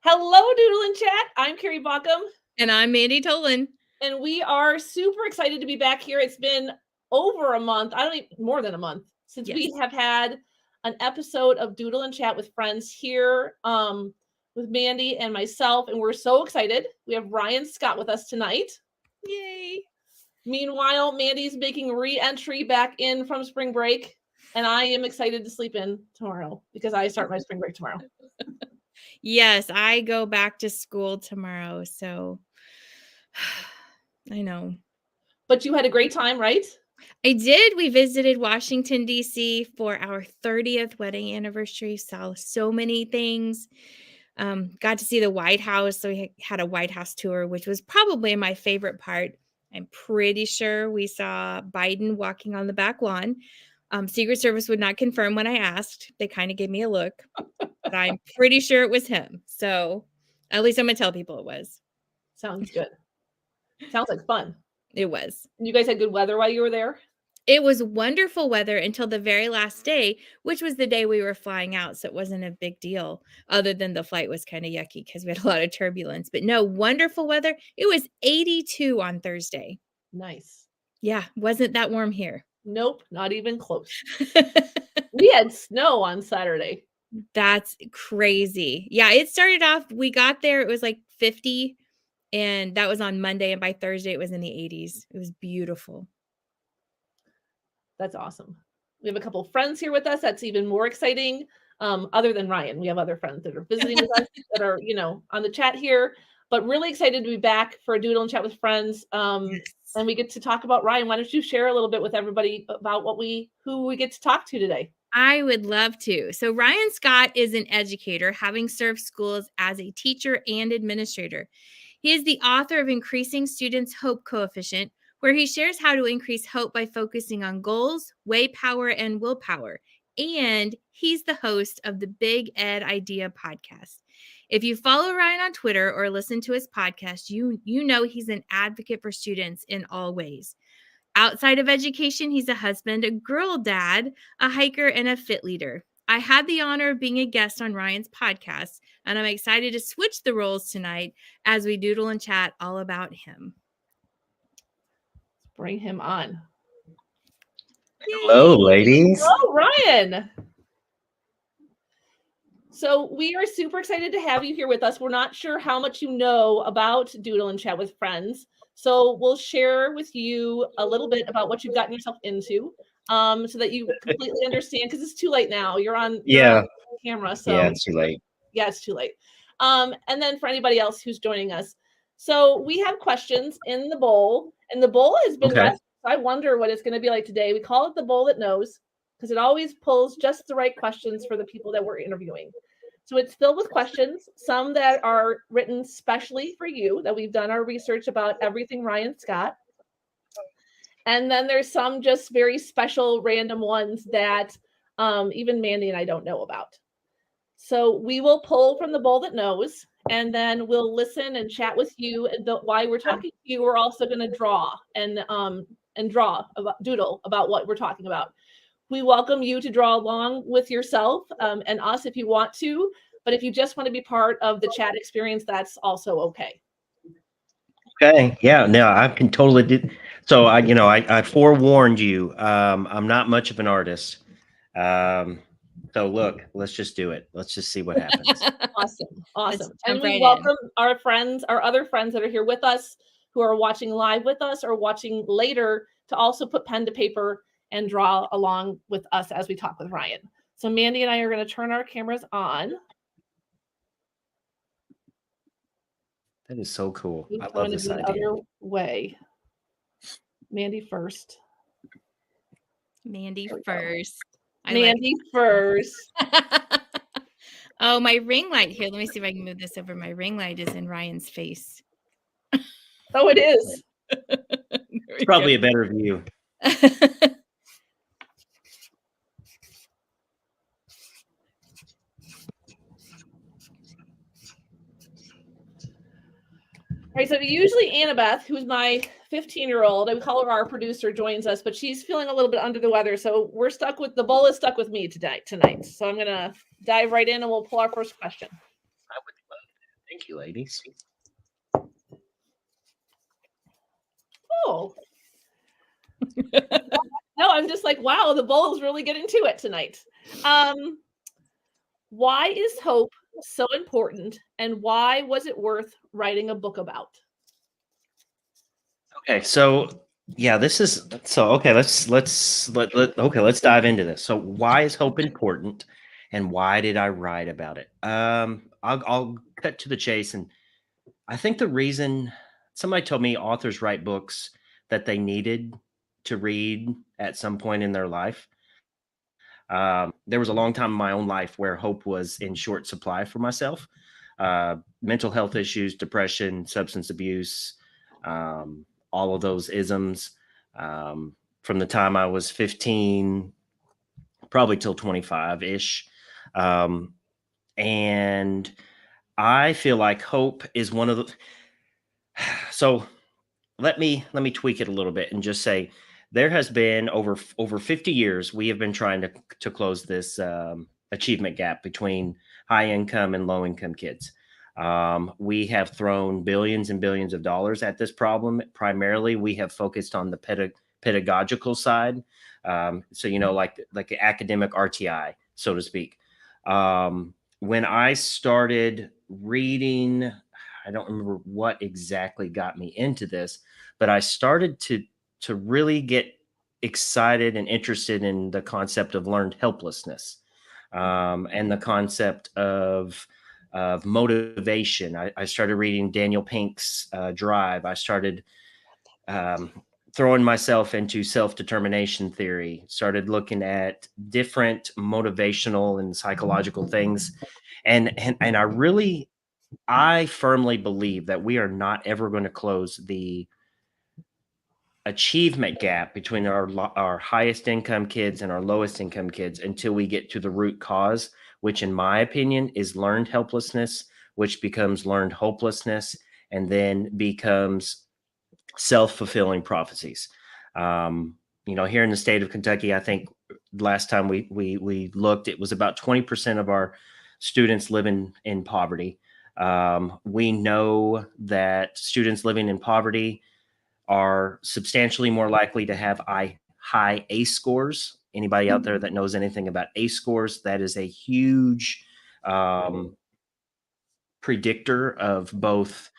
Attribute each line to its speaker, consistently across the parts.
Speaker 1: Hello, Doodle and Chat. I'm Carrie Baughcum.
Speaker 2: And I'm Mandi Tolen.
Speaker 1: And we are super excited to be back here. It's been over a month, more than a month, since we have had an episode of Doodle and Chat with friends here with Mandi and myself. And we're so excited. We have Ryan Scott with us tonight.
Speaker 2: Yay.
Speaker 1: Meanwhile, Mandi's making re-entry back in from spring break. And I am excited to sleep in tomorrow because I start my spring break tomorrow.
Speaker 2: Yes, I go back to school tomorrow, so I know.
Speaker 1: But you had a great time, right?
Speaker 2: I did. We visited Washington, D.C. for our 30th wedding anniversary. Saw so many things. Got to see the White House. So we had a White House tour, which was probably my favorite part. I'm pretty sure we saw Biden walking on the back lawn. Secret Service would not confirm when I asked. They kind of gave me a look, but I'm pretty sure it was him. So at least I'm going to tell people it was.
Speaker 1: Sounds good. Sounds like fun.
Speaker 2: It was.
Speaker 1: You guys had good weather while you were there?
Speaker 2: It was wonderful weather until the very last day, which was the day we were flying out. So it wasn't a big deal other than the flight was kind of yucky because we had a lot of turbulence. But no, wonderful weather. It was 82 on Thursday.
Speaker 1: Nice.
Speaker 2: Yeah. Wasn't that warm here?
Speaker 1: Nope. Not even close. We had snow on Saturday.
Speaker 2: That's crazy. Yeah. It started off, we got there, it was like 50 and that was on Monday. And by Thursday, it was in the 80s. It was beautiful.
Speaker 1: That's awesome. We have a couple of friends here with us. That's even more exciting. Other than Ryan, we have other friends that are visiting with us that are, on the chat here, but really excited to be back for a Doodle and Chat with friends. And we get to talk about Ryan. Why don't you share a little bit with everybody about who we get to talk to today?
Speaker 2: I would love to. So Ryan Scott is an educator, having served schools as a teacher and administrator. He is the author of Increasing Students' Hope Coefficient, where he shares how to increase hope by focusing on goals, way power, and willpower. And he's the host of the Big Ed Idea podcast. If you follow Ryan on Twitter or listen to his podcast, you know he's an advocate for students in all ways. Outside of education, he's a husband, a girl dad, a hiker, and a fit leader. I had the honor of being a guest on Ryan's podcast, and I'm excited to switch the roles tonight as we doodle and chat all about him.
Speaker 1: Bring him on.
Speaker 3: Hello, ladies.
Speaker 1: Hello, Ryan. So we are super excited to have you here with us. We're not sure how much you know about Doodle and Chat with friends. So we'll share with you a little bit about what you've gotten yourself into so that you completely understand, because it's too late now. You're on camera. So
Speaker 3: yeah, it's too late.
Speaker 1: Yeah, it's too late. And then for anybody else who's joining us. So we have questions in the bowl, and the bowl has been rested. So I wonder what it's going to be like today. We call it the bowl that knows, because it always pulls just the right questions for the people that we're interviewing. So it's filled with questions, some that are written specially for you, that we've done our research about everything Ryan Scott. And then there's some just very special random ones that even Mandi and I don't know about. So we will pull from the bowl that knows, and then we'll listen and chat with you. And while we're talking to you, we're also going to draw and doodle about what we're talking about. We welcome you to draw along with yourself and us if you want to, but if you just want to be part of the chat experience, that's also okay.
Speaker 3: Okay. Yeah. No, I can totally do. So I forewarned you. I'm not much of an artist. So look, let's just do it. Let's just see what happens.
Speaker 1: Awesome. And we welcome our other friends that are here with us, who are watching live with us or watching later, to also put pen to paper and draw along with us as we talk with Ryan. So Mandi and I are going to turn our cameras on.
Speaker 3: That is so cool. I love this idea.
Speaker 1: Other way. Mandi first.
Speaker 2: Mandi first. Oh, my ring light here. Let me see if I can move this over. My ring light is in Ryan's face.
Speaker 1: Oh, it is.
Speaker 3: It's probably a better view.
Speaker 1: All right, so usually Annabeth, who's my 15-year-old, I would call her our producer, joins us, but she's feeling a little bit under the weather, so the bowl is stuck with me tonight. So I'm going to dive right in and we'll pull our first question.
Speaker 3: Thank you, ladies.
Speaker 1: Oh. No, I'm just like, wow, the bowl is really getting to it tonight. Why is hope so important, and why was it worth writing a book about?
Speaker 3: Okay, so yeah, this is so okay. Let's dive into this. So, why is hope important, and why did I write about it? I'll cut to the chase, and I think the reason somebody told me authors write books that they needed to read at some point in their life. There was a long time in my own life where hope was in short supply for myself. Mental health issues, depression, substance abuse, all of those isms. From the time I was 15, probably till 25 ish. And I feel like hope is one of the. So let me tweak it a little bit and just say there has been over 50 years we have been trying to close this achievement gap between high income and low income kids. We have thrown billions and billions of dollars at this problem. Primarily, we have focused on the pedagogical side. So like the academic RTI, so to speak. When I started reading, I don't remember what exactly got me into this, but I started to really get excited and interested in the concept of learned helplessness, and the concept of motivation. I started reading Daniel Pink's Drive. I started um, throwing myself into self-determination theory, started looking at different motivational and psychological things. And I firmly believe that we are not ever going to close the achievement gap between our highest income kids and our lowest income kids until we get to the root cause, which in my opinion is learned helplessness, which becomes learned hopelessness, and then becomes self-fulfilling prophecies. Here in the state of Kentucky, I think last time we looked, it was about 20% of our students living in poverty. We know that students living in poverty are substantially more likely to have high ACE scores. Anybody out there that knows anything about ACE scores, that is a huge predictor of both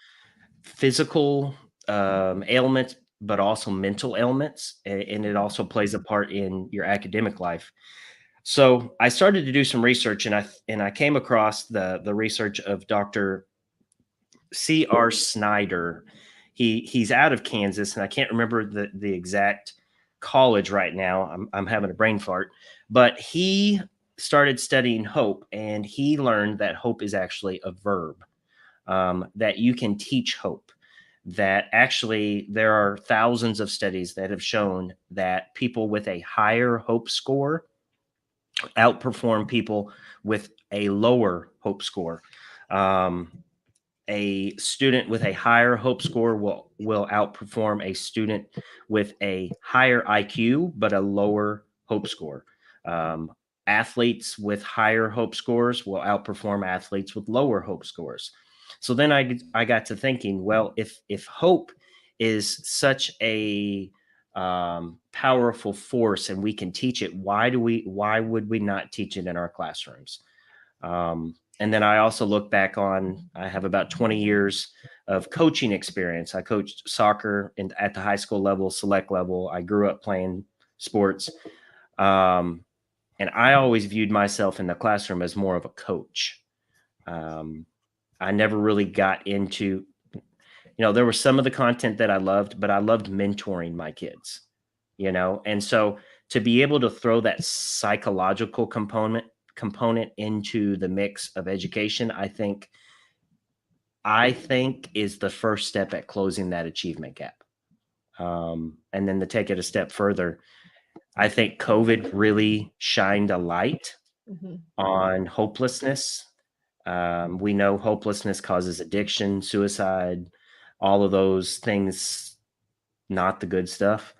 Speaker 3: physical ailments, but also mental ailments. And it also plays a part in your academic life. So I started to do some research, and I came across the research of Dr. C.R. Snyder. He's out of Kansas, and I can't remember the exact college right now. I'm having a brain fart, but he started studying hope, and he learned that hope is actually a verb, that you can teach hope. That actually there are thousands of studies that have shown that people with a higher hope score outperform people with a lower hope score. A student with a higher hope score will outperform a student with a higher IQ but a lower hope score. Athletes with higher hope scores will outperform athletes with lower hope scores. So then I got to thinking, well, if hope is such a powerful force and we can teach it, why would we not teach it in our classrooms? And then I also look back on, I have about 20 years of coaching experience. I coached soccer at the high school level, select level. I grew up playing sports. And I always viewed myself in the classroom as more of a coach. I never really got into, there was some of the content that I loved, but I loved mentoring my kids, and so to be able to throw that psychological component into the mix of education, I think is the first step at closing that achievement gap. And then to take it a step further, I think COVID really shined a light on hopelessness. We know hopelessness causes addiction, suicide, all of those things, not the good stuff.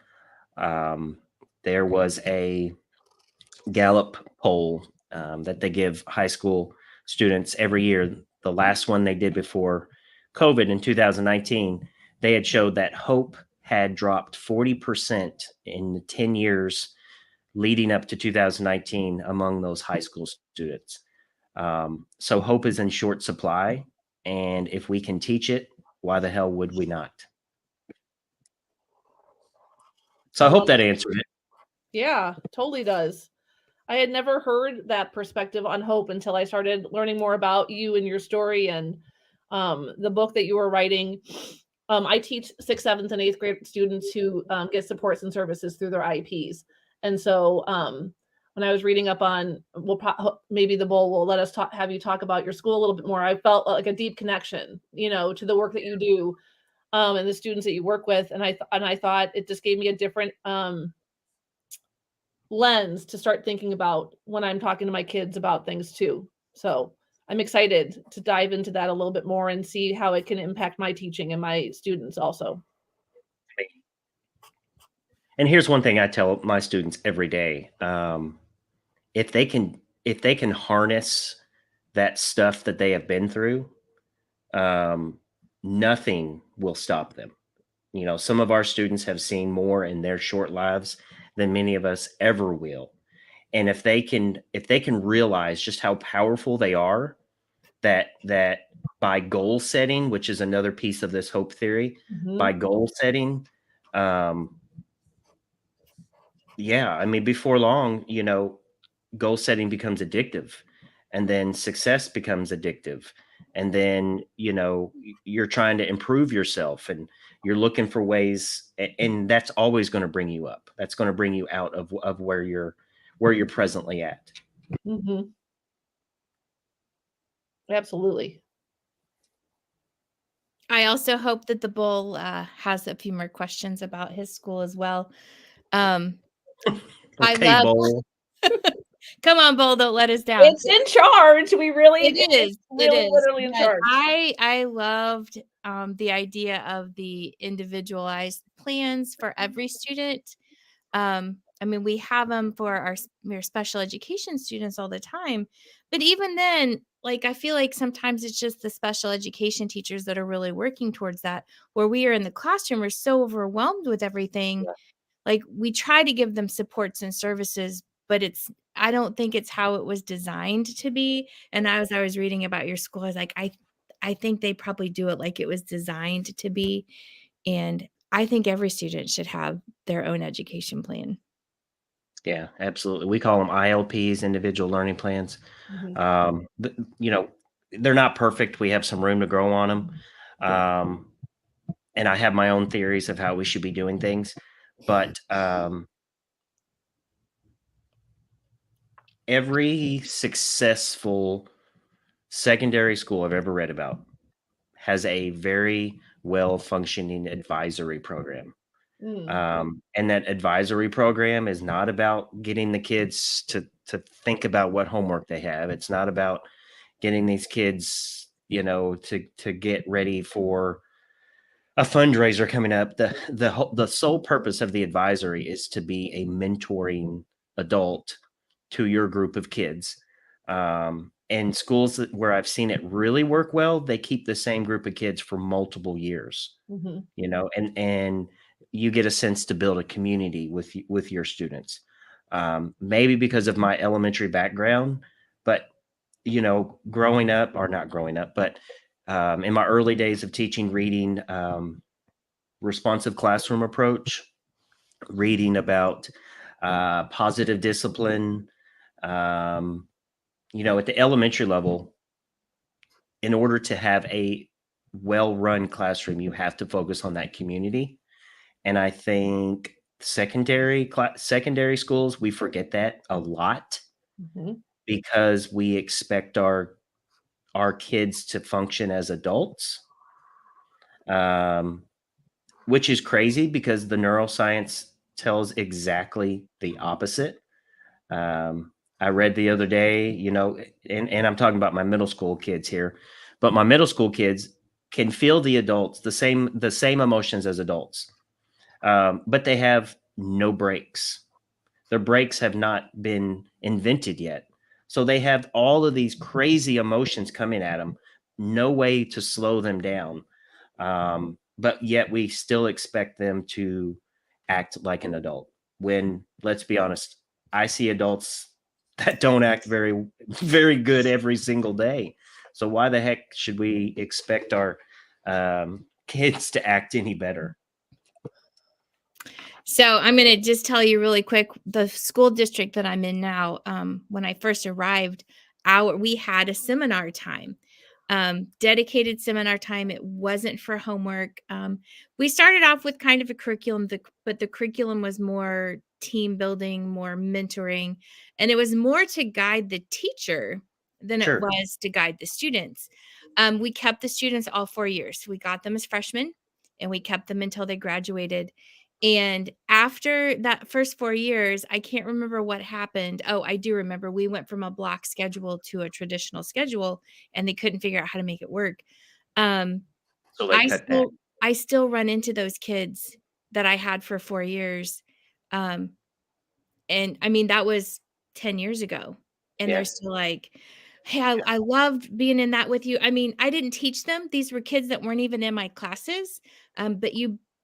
Speaker 3: There was a Gallup poll that they give high school students every year. the last one they did before COVID in 2019, they had showed that hope had dropped 40% in the 10 years leading up to 2019 among those high school students. So hope is in short supply. And if we can teach it, why the hell would we not? So I hope that answered it.
Speaker 1: Yeah, totally does. I had never heard that perspective on hope until I started learning more about you and your story and the book that you were writing. I teach 6th, 7th, and 8th grade students who get supports and services through their IEPs. And so when I was reading up on, maybe the bowl will let us have you talk about your school a little bit more. I felt like a deep connection, to the work that you do and the students that you work with. And I thought it just gave me a different lens to start thinking about when I'm talking to my kids about things too. So I'm excited to dive into that a little bit more and see how it can impact my teaching and my students also.
Speaker 3: And here's one thing I tell my students every day. If they can harness that stuff that they have been through, nothing will stop them. Some of our students have seen more in their short lives than many of us ever will. And if they can realize just how powerful they are, that by goal setting, which is another piece of this hope theory, by goal setting, before long, goal setting becomes addictive, and then success becomes addictive. And then, you're trying to improve yourself and you're looking for ways, and that's always going to bring you up. That's going to bring you out of where you're presently at.
Speaker 1: Mm-hmm. Absolutely.
Speaker 2: I also hope that the bull has a few more questions about his school as well.
Speaker 3: Okay,
Speaker 2: Bull. Come on, Bull, don't let us down.
Speaker 1: It's in charge.
Speaker 2: It is
Speaker 1: literally in charge.
Speaker 2: I loved the idea of the individualized plans for every student. We have them for our special education students all the time, but even then, I feel like sometimes it's just the special education teachers that are really working towards that, where we are in the classroom, we're so overwhelmed with everything. Yeah. We try to give them supports and services, but I don't think it's how it was designed to be. And as I was reading about your school, I was like, I think they probably do it like it was designed to be. And I think every student should have their own education plan.
Speaker 3: Yeah, absolutely. We call them ILPs, individual learning plans.
Speaker 1: Mm-hmm.
Speaker 3: They're not perfect. We have some room to grow on them. And I have my own theories of how we should be doing things. But every successful secondary school I've ever read about has a very well-functioning advisory program. And that advisory program is not about getting the kids to think about what homework they have. It's not about getting these kids, to get ready for a fundraiser coming up. The sole purpose of the advisory is to be a mentoring adult to your group of kids. And schools where I've seen it really work well, they keep the same group of kids for multiple years. And you get a sense to build a community with your students. Maybe because of my elementary background, but growing up, or not growing up, but in my early days of teaching, reading responsive classroom approach, reading about positive discipline, at the elementary level, in order to have a well-run classroom, you have to focus on that community. And I think secondary schools, we forget that a lot because we expect our kids to function as adults, which is crazy because the neuroscience tells exactly the opposite. I read the other day, and I'm talking about my middle school kids here, but my middle school kids can feel the adults, the same emotions as adults. But they have no brakes. Their brakes have not been invented yet. So they have all of these crazy emotions coming at them. no way to slow them down. But yet we still expect them to act like an adult. When, let's be honest, I see adults that don't act very, very good every single day. So why the heck should we expect our kids to act any better?
Speaker 2: So I'm going to just tell you really quick, the school district that I'm in now, when I first arrived, we had a seminar time, dedicated seminar time. It wasn't for homework. We started off with kind of a curriculum, but the curriculum was more team building, more mentoring, and it was more to guide the teacher than it was to guide the students. We kept the students all 4 years. We got them as freshmen, and we kept them until they graduated. And after that first 4 years, I can't remember what happened. Oh, I do remember. We went from a block schedule to a traditional schedule, and they couldn't figure out how to make it work.
Speaker 3: So they cut back.
Speaker 2: I still run into those kids that I had for 4 years. And I mean, that was 10 years ago. And they're still like, hey, I loved being in that with you. I mean, I didn't teach them. These were kids that weren't even in my classes. But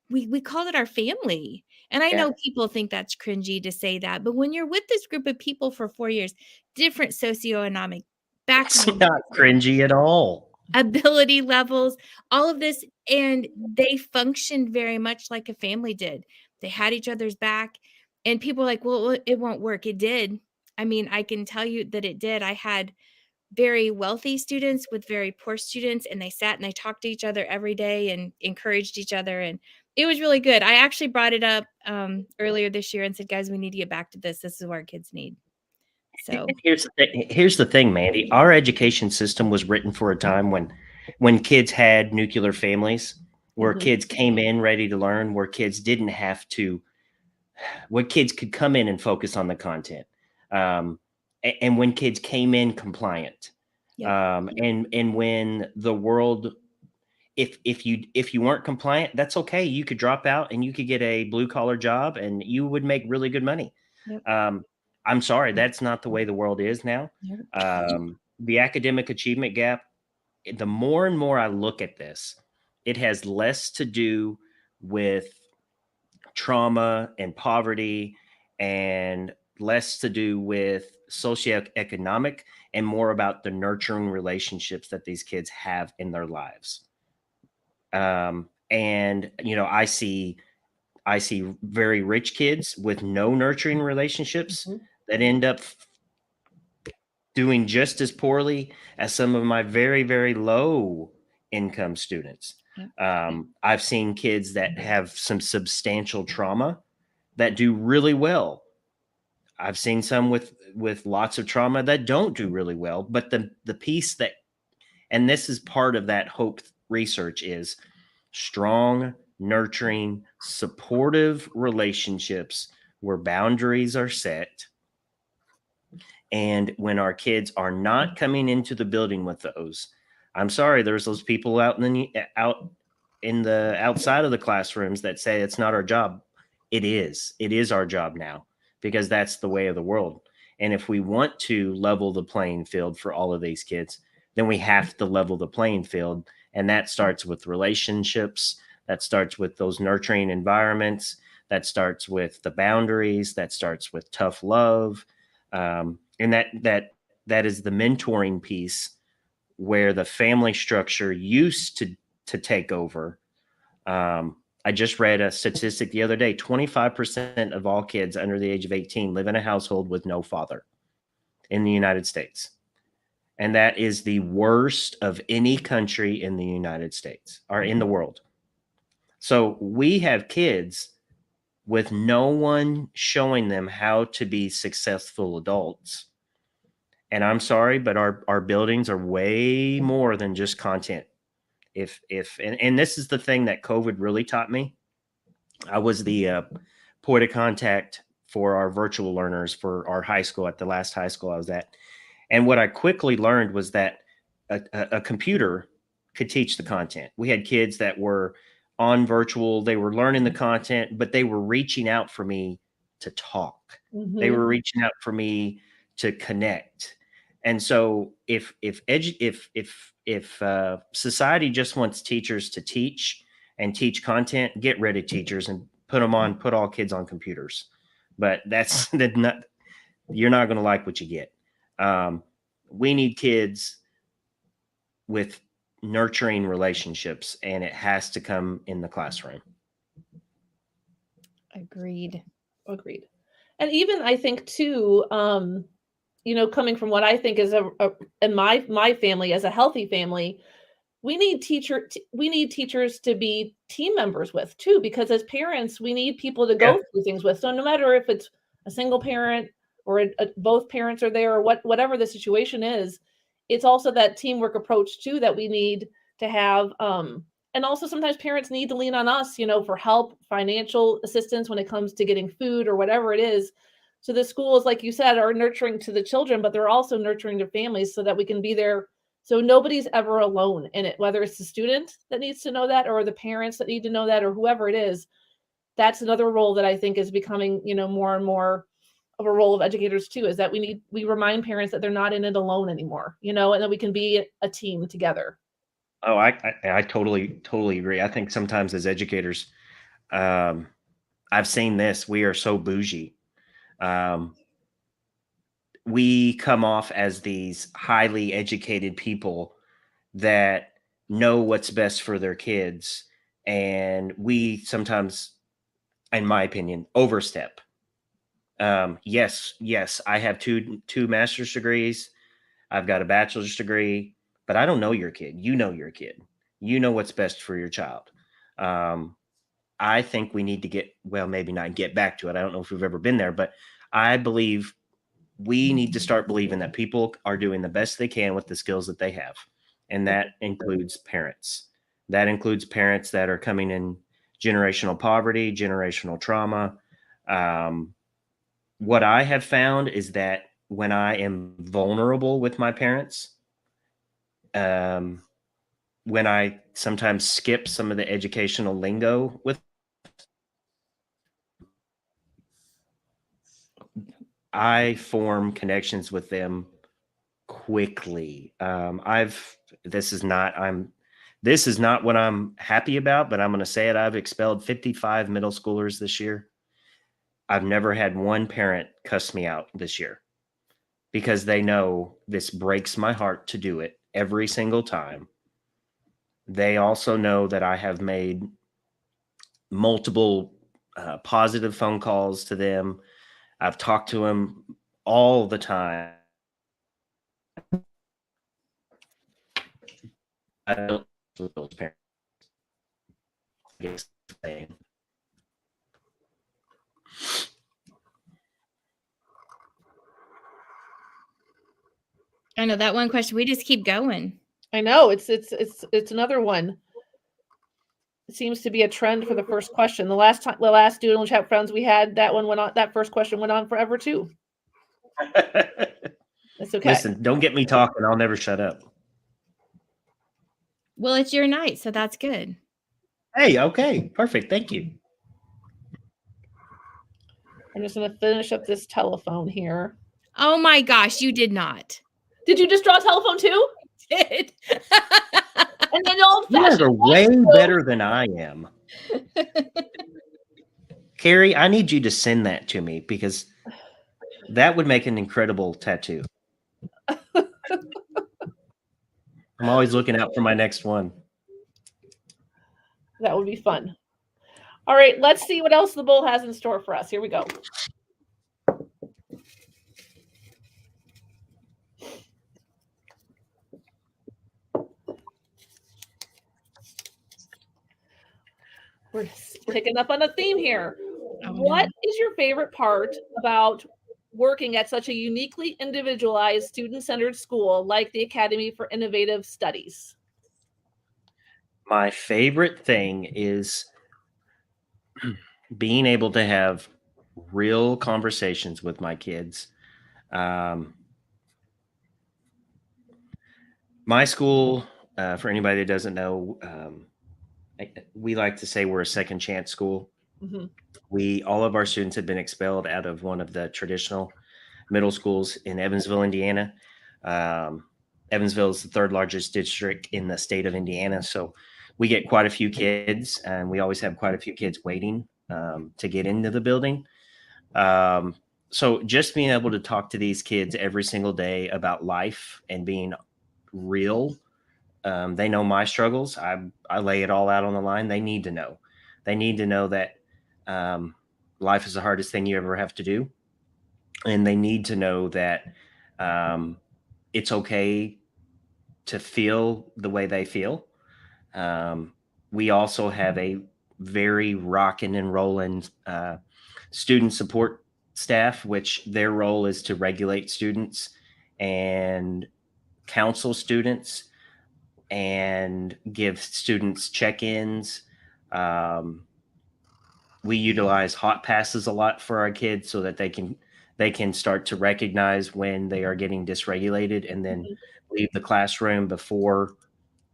Speaker 2: we called it our family. And I know people think that's cringy to say that, but when you're with this group of people for 4 years, different socioeconomic backgrounds,
Speaker 3: it's not cringy at all.
Speaker 2: Ability levels, all of this, and they functioned very much like a family did. They had each other's back, and people were like, well, it won't work. It did. I mean, I can tell you that it did. I had very wealthy students with very poor students, and they sat and they talked to each other every day and encouraged each other, and it was really good. I actually brought it up earlier this year and said, guys, we need to get back to this. This is what our kids need. So
Speaker 3: here's the thing, Mandi. Our education system was written for a time when kids had nuclear families, where kids came in ready to learn, where kids didn't have to, where kids could come in and focus on the content. And when kids came in compliant, and when the world, if you weren't compliant, that's okay. You could drop out and you could get a blue collar job and you would make really good money. I'm sorry, that's not the way the world is now. The academic achievement gap, the more and more I look at this, it has less to do with trauma and poverty and less to do with socioeconomic and more about the nurturing relationships that these kids have in their lives. And I see very rich kids with no nurturing relationships that end up doing just as poorly as some of my very, very low income students. I've seen kids that have some substantial trauma that do really well. I've seen some with lots of trauma that don't do really well. But the piece that, and this is part of that hope research, is strong, nurturing, supportive relationships where boundaries are set. And when our kids are not coming into the building with those, I'm sorry, there's those people out in the outside of the classrooms that say it's not our job. It is our job now, because that's the way of the world. And if we want to level the playing field for all of these kids, then we have to level the playing field. And that starts with relationships. That starts with those nurturing environments. That starts with the boundaries. That starts with tough love. And that is the mentoring piece, where the family structure used to take over. I just read a statistic the other day: 25% of all kids under the age of 18 live in a household with no father in the United States. And that is the worst of any country in the United States or in the world. So we have kids with no one showing them how to be successful adults. And I'm sorry, but our buildings are way more than just content. And this is the thing that COVID really taught me. I was the point of contact for our virtual learners for our high school, at the last high school I was at. And what I quickly learned was that a computer could teach the content. We had kids that were on virtual, they were learning the content, but they were reaching out for me to talk. They were reaching out for me to connect. And so if society just wants teachers to teach and teach content, get rid of teachers and put all kids on computers. But that's not, you're not going to like what you get. We need kids with nurturing relationships, and it has to come in the classroom.
Speaker 2: Agreed.
Speaker 1: And even I think too, coming from what I think is in my family as a healthy family, we need teachers to be team members with too, because as parents, we need people to go through things with. So no matter if it's a single parent or both parents are there, or whatever the situation is, it's also that teamwork approach too that we need to have. And also sometimes parents need to lean on us, for help, financial assistance when it comes to getting food or whatever it is. So the schools, like you said, are nurturing to the children, but they're also nurturing their families so that we can be there. So nobody's ever alone in it, whether it's the student that needs to know that or the parents that need to know that or whoever it is. That's another role that I think is becoming, more and more of a role of educators too, is that we remind parents that they're not in it alone anymore, and that we can be a team together.
Speaker 3: Oh, I totally agree. I think sometimes as educators, I've seen this. We are so bougie. We come off as these highly educated people that know what's best for their kids. And we sometimes, in my opinion, overstep. Yes, I have two master's degrees. I've got a bachelor's degree, but I don't know your kid. You know your kid. You know what's best for your child. I think we need to maybe not get back to it. I don't know if we've ever been there, but I believe we need to start believing that people are doing the best they can with the skills that they have. And that includes parents. That includes parents that are coming in generational poverty, generational trauma. What I have found is that when I am vulnerable with my parents, when I sometimes skip some of the educational lingo with, I form connections with them quickly. This is not what I'm happy about, but I'm going to say it. I've expelled 55 middle schoolers this year. I've never had one parent cuss me out this year because they know this breaks my heart to do it every single time. They also know that I have made multiple positive phone calls to them. I've talked to them all the time. I don't with those parents. I guess
Speaker 2: I know that one question. We just keep going.
Speaker 1: I know it's another one. It seems to be a trend for the first question. The last Doodle and Chat friends we had, that first question went on forever too. That's okay.
Speaker 3: Listen, don't get me talking. I'll never shut up.
Speaker 2: Well, it's your night, so that's good.
Speaker 3: Hey, okay, perfect. Thank you.
Speaker 1: I'm just going to finish up this telephone here.
Speaker 2: Oh my gosh, you did not.
Speaker 1: Did you just draw a telephone too?
Speaker 2: I did.
Speaker 1: And then old-fashioned.
Speaker 3: You guys are way better than I am. Carrie, I need you to send that to me because that would make an incredible tattoo. I'm always looking out for my next one.
Speaker 1: That would be fun. All right, let's see what else the bowl has in store for us. Here we go. We're picking up on a theme here. What is your favorite part about working at such a uniquely individualized, student-centered school like the Academy for Innovative Studies?
Speaker 3: My favorite thing is being able to have real conversations with my kids. My school, for anybody that doesn't know, we like to say we're a second chance school. Mm-hmm. All of our students have been expelled out of one of the traditional middle schools in Evansville, Indiana. Evansville is the third largest district in the state of Indiana. So we get quite a few kids, and we always have quite a few kids waiting to get into the building. So just being able to talk to these kids every single day about life and being real. They know my struggles. I lay it all out on the line. They need to know. They need to know that life is the hardest thing you ever have to do. And they need to know that it's okay to feel the way they feel. We also have a very rocking and rolling student support staff, which their role is to regulate students and counsel students and give students check-ins. We utilize hot passes a lot for our kids so that they can start to recognize when they are getting dysregulated and then leave the classroom before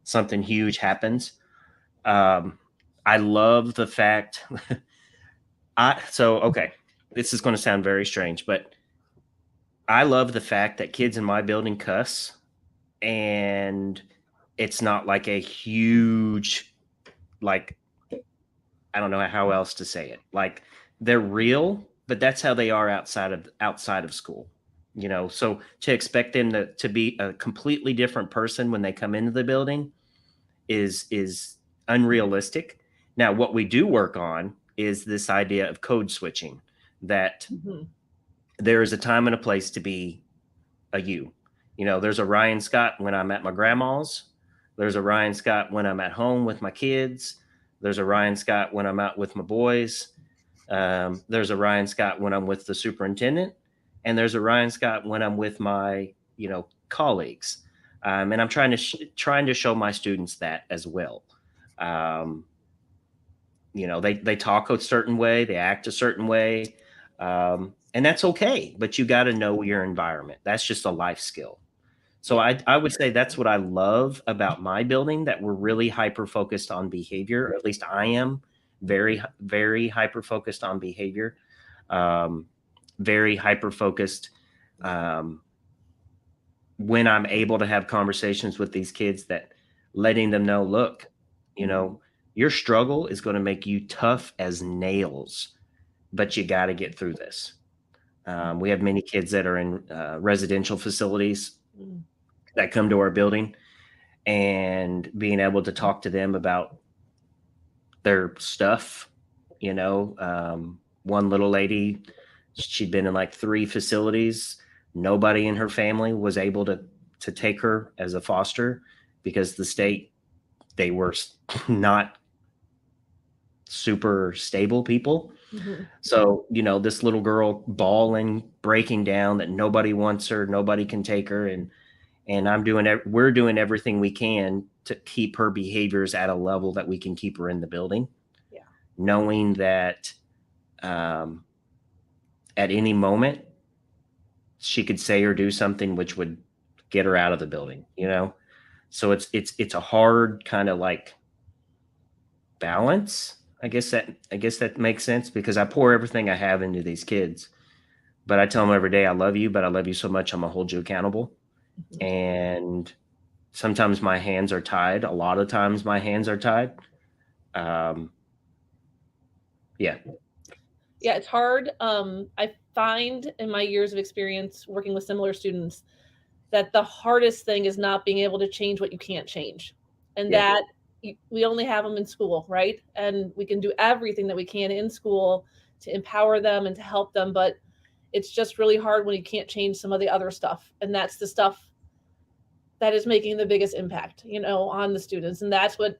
Speaker 3: something huge happens. I love the fact okay, this is going to sound very strange, but I love the fact that kids in my building cuss, and it's not like a huge, like, I don't know how else to say it. Like, they're real, but that's how they are outside of school, you know? So to expect them to be a completely different person when they come into the building is unrealistic. Now, what we do work on is this idea of code switching, that there is a time and a place to be a you. You know, there's a Ryan Scott when I'm at my grandma's. There's a Ryan Scott when I'm at home with my kids. There's a Ryan Scott when I'm out with my boys. There's a Ryan Scott when I'm with the superintendent. And there's a Ryan Scott when I'm with my, colleagues. And I'm trying to show my students that as well. They talk a certain way, they act a certain way. And that's okay, but you got to know your environment. That's just a life skill. So I would say that's what I love about my building, that we're really hyper-focused on behavior, or at least I am very, very hyper-focused on behavior, very hyper-focused when I'm able to have conversations with these kids, that letting them know, look, your struggle is going to make you tough as nails, but you got to get through this. We have many kids that are in residential facilities that come to our building, and being able to talk to them about their stuff. One little lady, she'd been in like 3 facilities. Nobody in her family was able to take her as a foster because the state, they were not super stable people. So, this little girl bawling, breaking down that nobody wants her, nobody can take her. And we're doing everything we can to keep her behaviors at a level that we can keep her in the building. Yeah. Knowing that at any moment she could say or do something which would get her out of the building, So it's a hard kind of like balance. I guess that makes sense, because I pour everything I have into these kids, but I tell them every day, I love you, but I love you so much, I'm gonna hold you accountable. And sometimes my hands are tied. A lot of times my hands are tied. Yeah,
Speaker 1: it's hard. I find in my years of experience working with similar students that the hardest thing is not being able to change what you can't change, and that we only have them in school, right? And we can do everything that we can in school to empower them and to help them, but it's just really hard when you can't change some of the other stuff. And that's the stuff that is making the biggest impact, on the students. And that's what,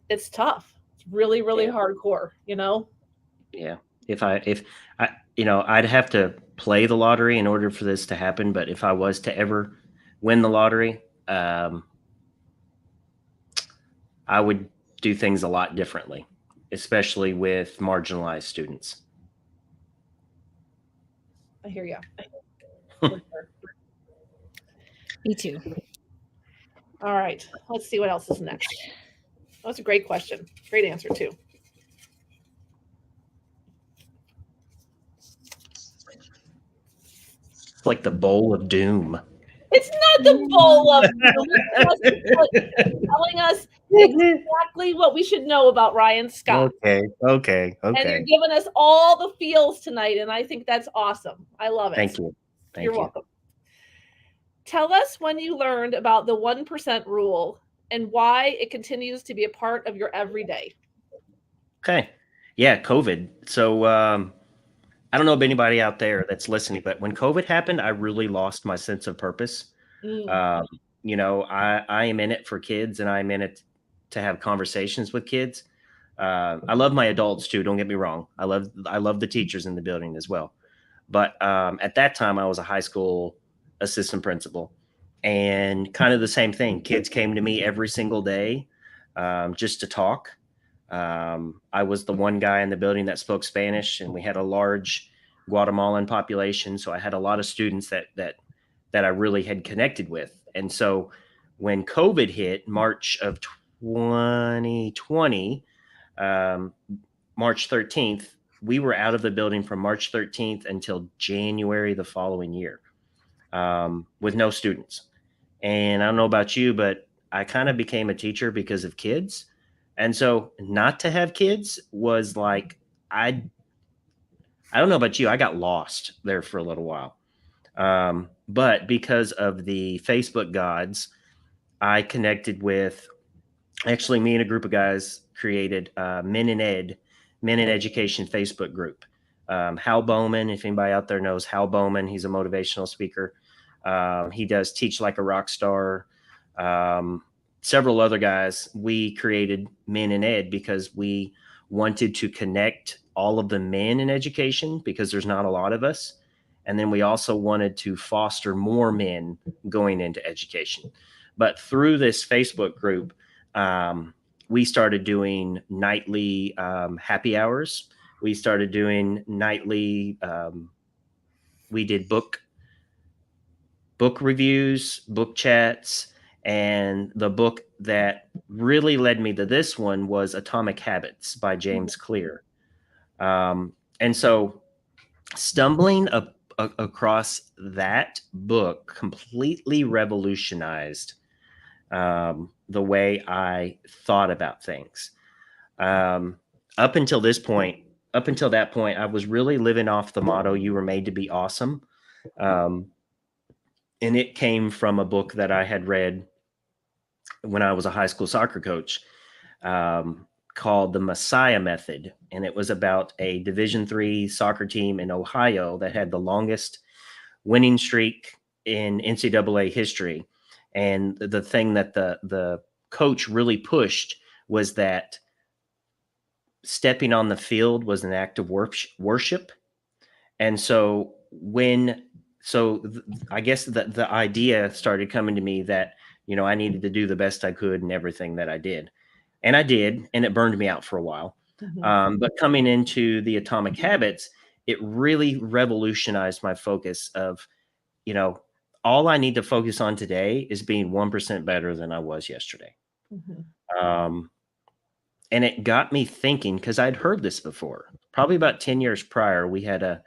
Speaker 1: it's tough. It's really, really hardcore,
Speaker 3: Yeah. If I'd have to play the lottery in order for this to happen. But if I was to ever win the lottery, I would do things a lot differently, especially with marginalized students.
Speaker 1: I hear you.
Speaker 2: Me too.
Speaker 1: All right. Let's see what else is next. That's a great question. Great answer, too.
Speaker 3: It's like the bowl of doom.
Speaker 1: It's not the bowl of it's telling us exactly what we should know about Ryan Scott.
Speaker 3: Okay.
Speaker 1: And you're giving us all the feels tonight, and I think that's awesome. I love it.
Speaker 3: Thank you.
Speaker 1: You're welcome. Tell us when you learned about the 1% rule and why it continues to be a part of your everyday.
Speaker 3: Okay. Yeah, COVID. So I don't know if anybody out there that's listening, but when COVID happened, I really lost my sense of purpose. You know, I am in it for kids, and I'm in it to have conversations with kids. I love my adults too. Don't get me wrong. I love the teachers in the building as well. But at that time, I was a high school assistant principal, and kind of the same thing. Kids came to me every single day just to talk. I was the one guy in the building that spoke Spanish, and we had a large Guatemalan population. So I had a lot of students that I really had connected with. And so when COVID hit March of 2020, March 13th, we were out of the building from March 13th until January the following year with no students. And I don't know about you, but I kind of became a teacher because of kids. And so not to have kids was like, I don't know about you, I got lost there for a little while. But because of the Facebook gods, I connected with, actually me and a group of guys created Men in Education Facebook group. Hal Bowman, if anybody out there knows Hal Bowman, he's a motivational speaker. He does Teach Like a Rock Star. Several other guys, we created Men in Ed because we wanted to connect all of the men in education because there's not a lot of us. And then we also wanted to foster more men going into education. But through this Facebook group, we started doing nightly happy hours. We started doing nightly, we did book reviews, book chats. And the book that really led me to this one was Atomic Habits by James Clear. And so stumbling across that book completely revolutionized the way I thought about things. Up until that point, I was really living off the motto, "You were made to be awesome." And it came from a book that I had read when I was a high school soccer coach, called The Messiah Method. And it was about a Division III soccer team in Ohio that had the longest winning streak in NCAA history. And the thing that the coach really pushed was that stepping on the field was an act of worship. And so I guess the idea started coming to me that, you know, I needed to do the best I could in everything that I did. And I did, and it burned me out for a while. But coming into the Atomic Habits, it really revolutionized my focus of, you know, all I need to focus on today is being 1% better than I was yesterday. And it got me thinking, because I'd heard this before. Probably about 10 years prior, we had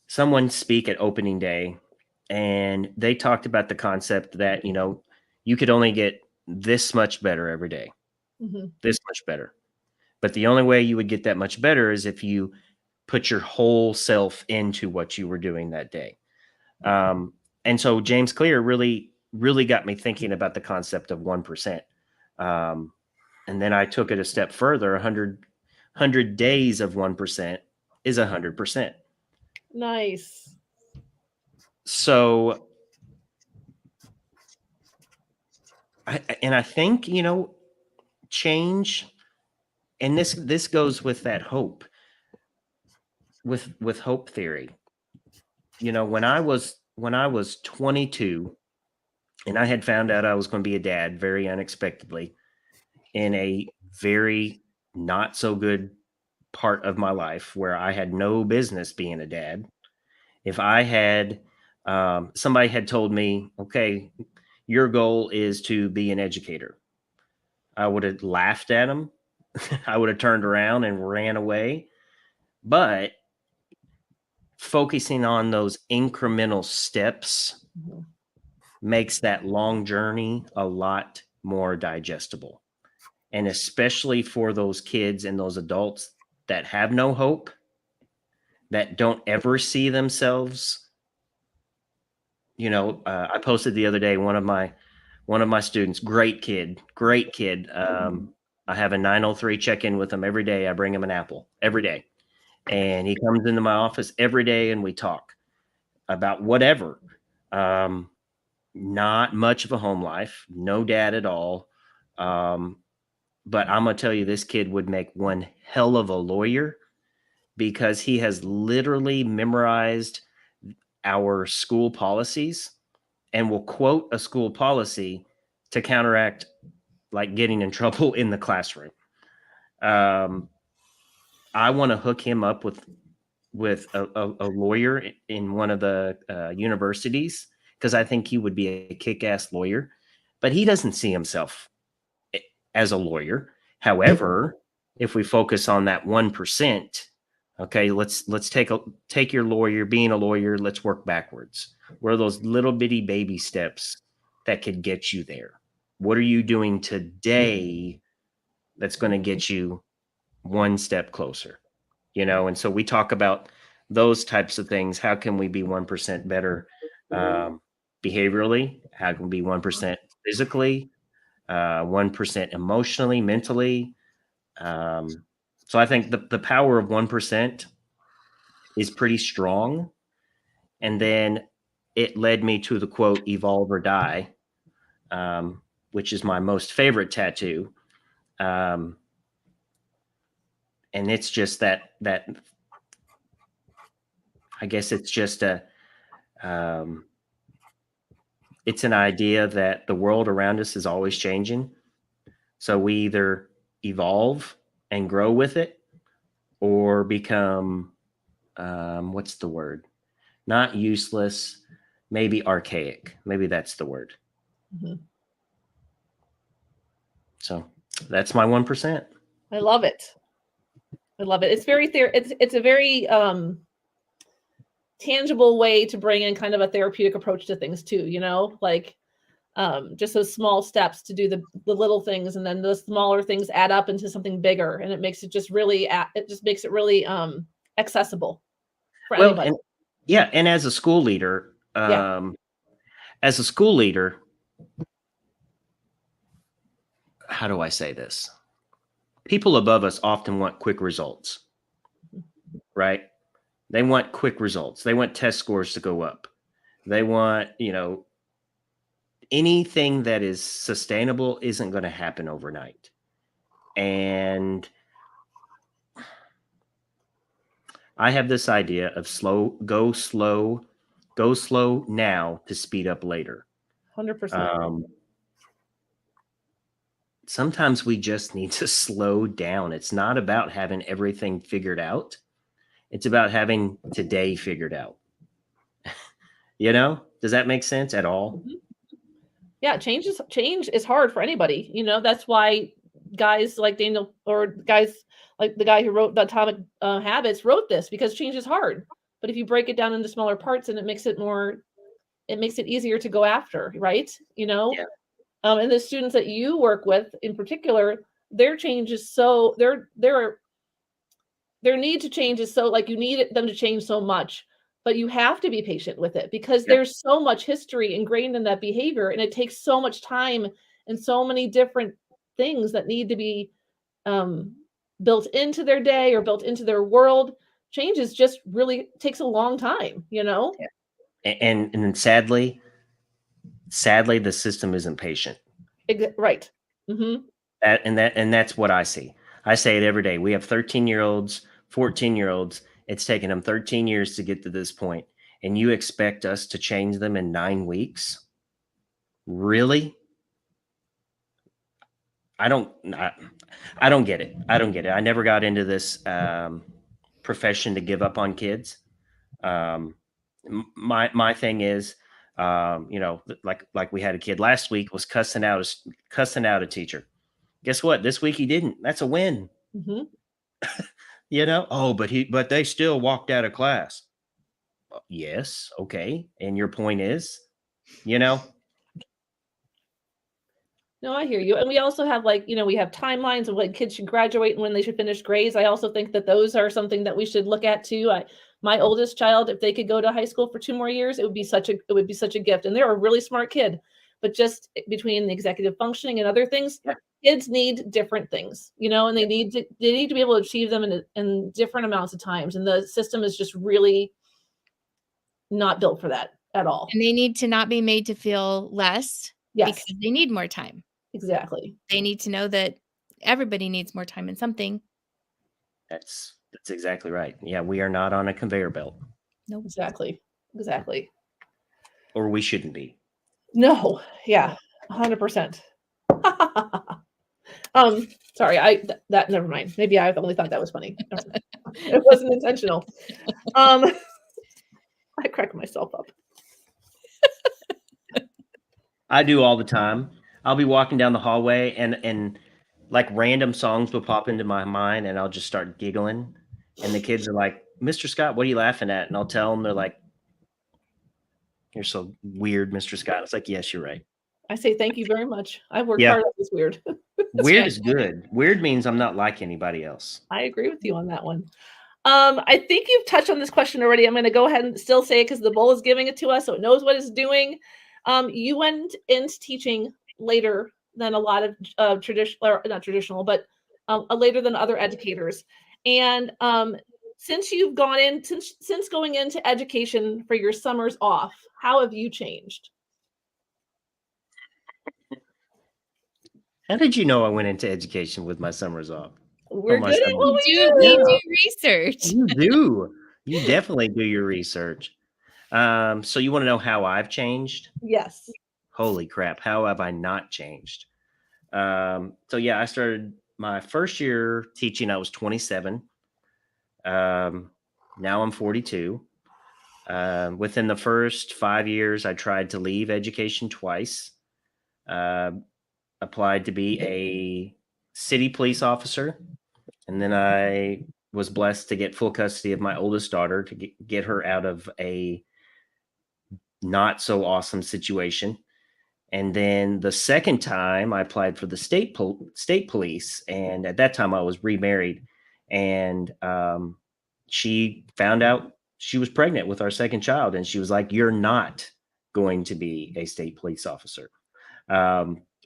Speaker 3: someone speak at opening day, and they talked about the concept that, you know, you could only get this much better every day, this much better. But the only way you would get that much better is if you put your whole self into what you were doing that day. And so James Clear really, really got me thinking about the concept of 1%. And then I took it a step further. 100 days of 1% is 100%.
Speaker 1: Nice.
Speaker 3: So, I think, you know, change, and this goes with that hope, with hope theory. You know, when I was 22 and I had found out I was going to be a dad very unexpectedly in a very not so good part of my life where I had no business being a dad. If I had, somebody had told me, okay, your goal is to be an educator, I would have laughed at them. I would have turned around and ran away. But focusing on those incremental steps makes that long journey a lot more digestible. And especially for those kids and those adults that have no hope, that don't ever see themselves. I posted the other day, one of my students, great kid. I have a 903 check-in with him every day. I bring him an apple every day. And he comes into my office every day and we talk about whatever. Not much of a home life, no dad at all. But I'm going to tell you, this kid would make one hell of a lawyer because he has literally memorized our school policies and will quote a school policy to counteract like getting in trouble in the classroom. I want to hook him up with a lawyer in one of the universities because I think he would be a kick-ass lawyer, but he doesn't see himself as a lawyer. However, if we focus on that 1%, okay, let's take your lawyer, being a lawyer, let's work backwards. What are those little bitty baby steps that could get you there? What are you doing today that's going to get you one step closer? And so we talk about those types of things. How can we be 1% better behaviorally? How can we be 1% physically, 1% emotionally, mentally? So I think the power of 1% is pretty strong. And then it led me to the quote, "Evolve or die," which is my most favorite tattoo. And it's just that I guess it's just it's an idea that the world around us is always changing. So we either evolve and grow with it or become, what's the word? Not useless, maybe archaic. Maybe that's the word. Mm-hmm. So that's my 1%.
Speaker 1: I love it. It's very it's a very tangible way to bring in kind of a therapeutic approach to things too, like just those small steps to do the little things, and then the smaller things add up into something bigger, and it makes it just really accessible for anybody.
Speaker 3: And as a school leader, how do I say this? People above us often want quick results, right? They want quick results. They want test scores to go up. They want, anything that is sustainable isn't going to happen overnight. And I have this idea of go slow now to speed up later.
Speaker 1: 100%.
Speaker 3: Sometimes we just need to slow down. It's not about having everything figured out. It's about having today figured out. Does that make sense at all?
Speaker 1: Mm-hmm. Yeah, change is hard for anybody. That's why guys like Daniel, or guys like the guy who wrote the Atomic Habits, wrote this, because change is hard. But if you break it down into smaller parts, and it makes it easier to go after, right?
Speaker 3: Yeah.
Speaker 1: And the students that you work with in particular, their change is so their need to change is so, like, you need them to change so much, but you have to be patient with it because there's so much history ingrained in that behavior, and it takes so much time and so many different things that need to be built into their day or built into their world. Change is just really takes a long time,
Speaker 3: Yeah. And sadly, the system isn't patient.
Speaker 1: Right. Mm-hmm.
Speaker 3: And that's what I see. I say it every day. We have 13-year-olds, 14-year-olds. It's taken them 13 years to get to this point, and you expect us to change them in 9 weeks? Really? I don't get it. I never got into this profession to give up on kids. My thing is, like we had a kid last week was cussing out a teacher. Guess what? This week he didn't. That's a win.
Speaker 1: Mm-hmm.
Speaker 3: But they still walked out of class. Yes. Okay. And your point is,
Speaker 1: No, I hear you. And we also have like, we have timelines of when kids should graduate and when they should finish grades. I also think that those are something that we should look at too. My oldest child, if they could go to high school for 2 more years, it would be such a gift. And they're a really smart kid, but just between the executive functioning and other things, kids need different things, and they need to be able to achieve them in different amounts of times. And the system is just really not built for that at all.
Speaker 2: And they need to not be made to feel less because they need more time.
Speaker 1: Exactly.
Speaker 2: They need to know that everybody needs more time in something.
Speaker 3: That's exactly right. Yeah, we are not on a conveyor belt.
Speaker 2: No,
Speaker 1: exactly.
Speaker 3: Or we shouldn't be.
Speaker 1: No, yeah, 100%. Sorry, that never mind. Maybe I only thought that was funny. It wasn't intentional. I crack myself up.
Speaker 3: I do all the time. I'll be walking down the hallway and like random songs will pop into my mind and I'll just start giggling. And the kids are like, Mr. Scott, what are you laughing at? And I'll tell them, they're like, you're so weird, Mr. Scott. It's like, yes, you're right.
Speaker 1: I say thank you very much. I worked hard on this weird.
Speaker 3: Weird is good. Weird means I'm not like anybody else.
Speaker 1: I agree with you on that one. I think you've touched on this question already. I'm going to go ahead and still say it because the bowl is giving it to us, so it knows what it's doing. You went into teaching later than a lot of traditional, or not traditional, but later than other educators. And since you've gone in, since going into education for your summers off, how have you changed?
Speaker 3: How did you know I went into education with my summers off?
Speaker 1: We're good at what we do.
Speaker 2: We do research.
Speaker 3: You do. You definitely do your research. So you want to know how I've changed?
Speaker 1: Yes.
Speaker 3: Holy crap. How have I not changed? So yeah, I started my first year teaching. I was 27. Now I'm 42. Within the first 5 years, I tried to leave education twice. Applied to be a city police officer. And then I was blessed to get full custody of my oldest daughter to get her out of a not so awesome situation. And then the second time I applied for the state police. And at that time I was remarried, and she found out she was pregnant with our second child. And she was like, you're not going to be a state police officer.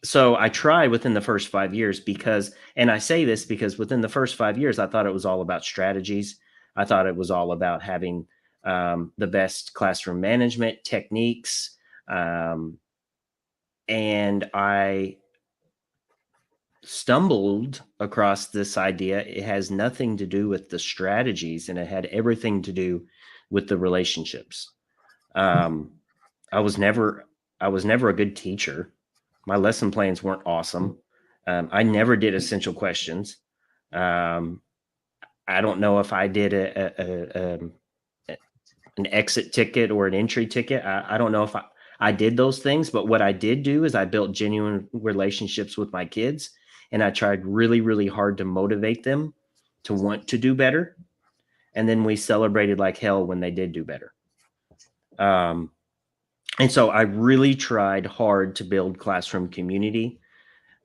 Speaker 3: So I tried within the first 5 years because, and I say this because within the first 5 years, I thought it was all about strategies. I thought it was all about having the best classroom management techniques. And I stumbled across this idea. It has nothing to do with the strategies, and it had everything to do with the relationships. I was never a good teacher. My lesson plans weren't awesome. I never did essential questions. I don't know if I did an exit ticket or an entry ticket. I don't know if I did those things, but what I did do is I built genuine relationships with my kids, and I tried really, really hard to motivate them to want to do better. And then we celebrated like hell when they did do better. And so I really tried hard to build classroom community.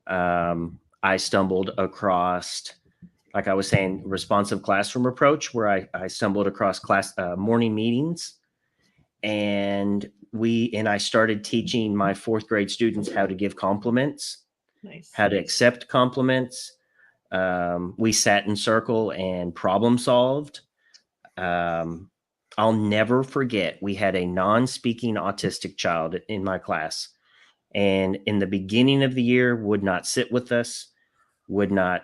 Speaker 3: I stumbled across, like I was saying, responsive classroom approach, where I stumbled across morning meetings, and I started teaching my fourth grade students how to give compliments, how to accept compliments. We sat in circle and problem solved. I'll never forget, we had a non-speaking autistic child in my class, and in the beginning of the year would not sit with us, would not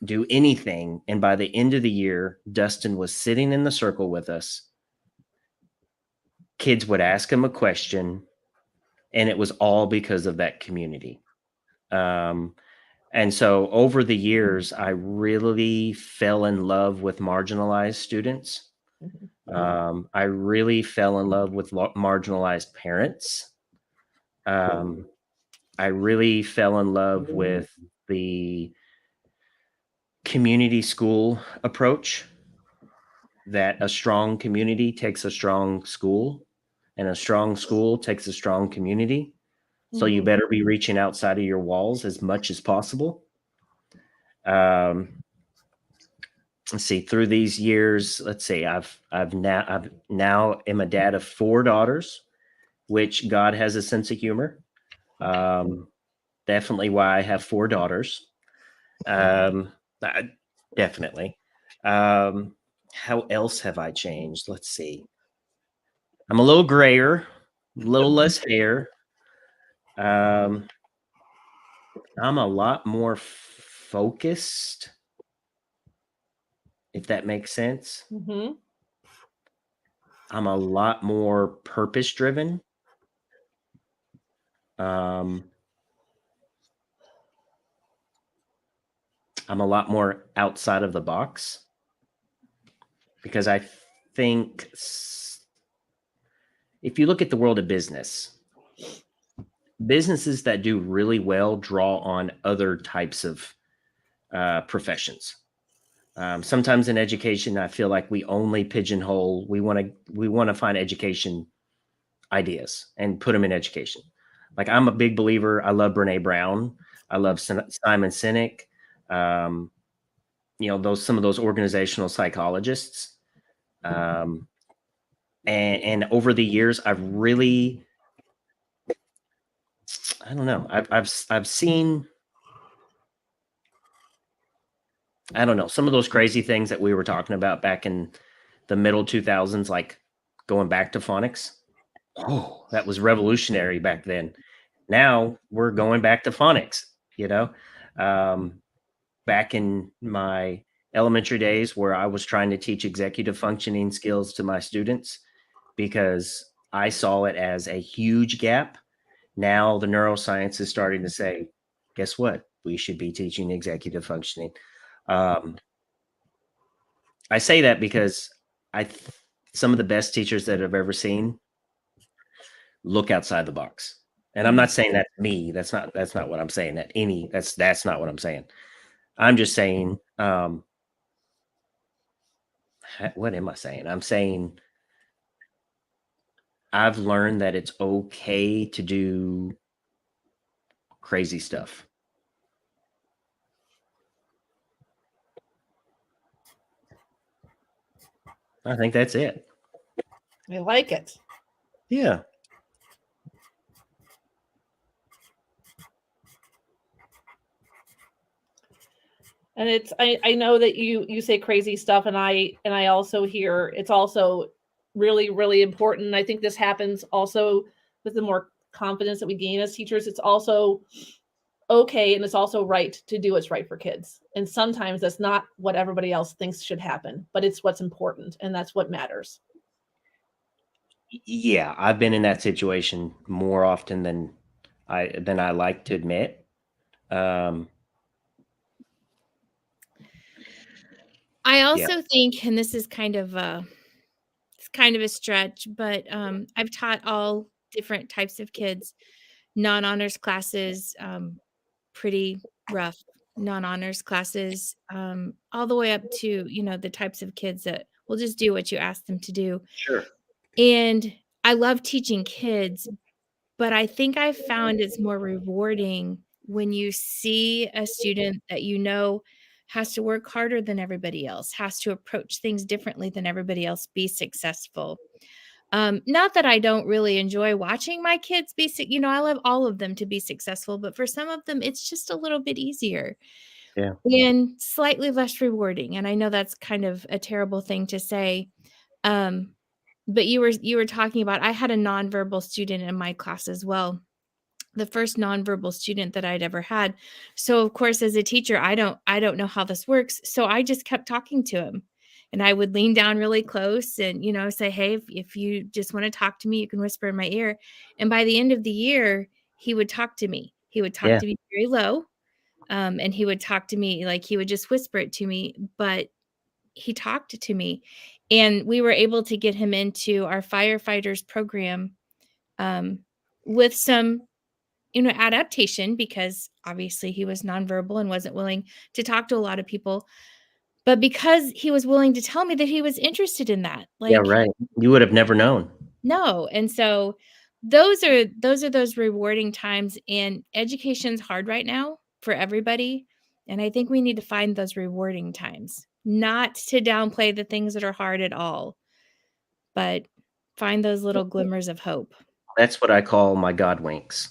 Speaker 3: do anything. And by the end of the year, Dustin was sitting in the circle with us. Kids would ask him a question, and it was all because of that community. And so over the years, I really fell in love with marginalized students. I really fell in love with marginalized parents. I really fell in love with the community school approach, that a strong community takes a strong school, and a strong school takes a strong community. So you better be reaching outside of your walls as much as possible. Let's see, through these years, let's see, I've now am a dad of 4 daughters, which God has a sense of humor. Definitely why I have 4 daughters. Definitely. How else have I changed? Let's see. I'm a little grayer, a little less hair. I'm a lot more focused, if that makes sense. I'm a lot more purpose driven. I'm a lot more outside of the box, because I think if you look at the world of businesses that do really well draw on other types of professions. Sometimes in education, I feel like we only pigeonhole. We want to find education ideas and put them in education. Like, I'm a big believer. I love Brene Brown. I love Simon Sinek. Some of those organizational psychologists. And over the years, I've really, I don't know. I've seen, I don't know, some of those crazy things that we were talking about back in the middle 2000s, like going back to phonics. Oh, that was revolutionary back then. Now we're going back to phonics, back in my elementary days, where I was trying to teach executive functioning skills to my students because I saw it as a huge gap. Now the neuroscience is starting to say, guess what? We should be teaching executive functioning. I say that because some of the best teachers that I've ever seen look outside the box. And I'm not saying that's me. That's not what I'm saying. That's not what I'm saying. I'm just saying, what am I saying? I'm saying I've learned that it's okay to do crazy stuff. I think that's it.
Speaker 1: I like it.
Speaker 3: Yeah.
Speaker 1: And I know that you say crazy stuff, and I also hear it's also really, really important. I think this happens also with the more confidence that we gain as teachers. It's also okay, and it's also right to do what's right for kids. And sometimes that's not what everybody else thinks should happen, but it's what's important, and that's what matters.
Speaker 3: Yeah, I've been in that situation more often than I like to admit.
Speaker 2: I also think, and this is kind of a stretch, but I've taught all different types of kids. Non-honors classes, pretty rough. Non-honors classes, all the way up to, the types of kids that will just do what you ask them to do.
Speaker 3: Sure.
Speaker 2: And I love teaching kids, but I think I've found it's more rewarding when you see a student that has to work harder than everybody else, has to approach things differently than everybody else, be successful. Not that I don't really enjoy watching my kids be, I love all of them to be successful, but for some of them, it's just a little bit easier.
Speaker 3: Yeah.
Speaker 2: And slightly less rewarding. And I know that's kind of a terrible thing to say. But you were talking about, I had a nonverbal student in my class as well. The first nonverbal student that I'd ever had. So of course, as a teacher, I don't know how this works. So I just kept talking to him. And I would lean down really close and, say, hey, if you just want to talk to me, you can whisper in my ear. And by the end of the year, he would talk to me. He would talk to me very low. And he would talk to me, like he would just whisper it to me, but he talked to me. And we were able to get him into our firefighters program with some, adaptation, because obviously he was nonverbal and wasn't willing to talk to a lot of people. But because he was willing to tell me that he was interested in that.
Speaker 3: Yeah, right. You would have never known.
Speaker 2: No. And so those are those rewarding times, and education's hard right now for everybody. And I think we need to find those rewarding times, not to downplay the things that are hard at all, but find those little glimmers of hope.
Speaker 3: That's what I call my God winks.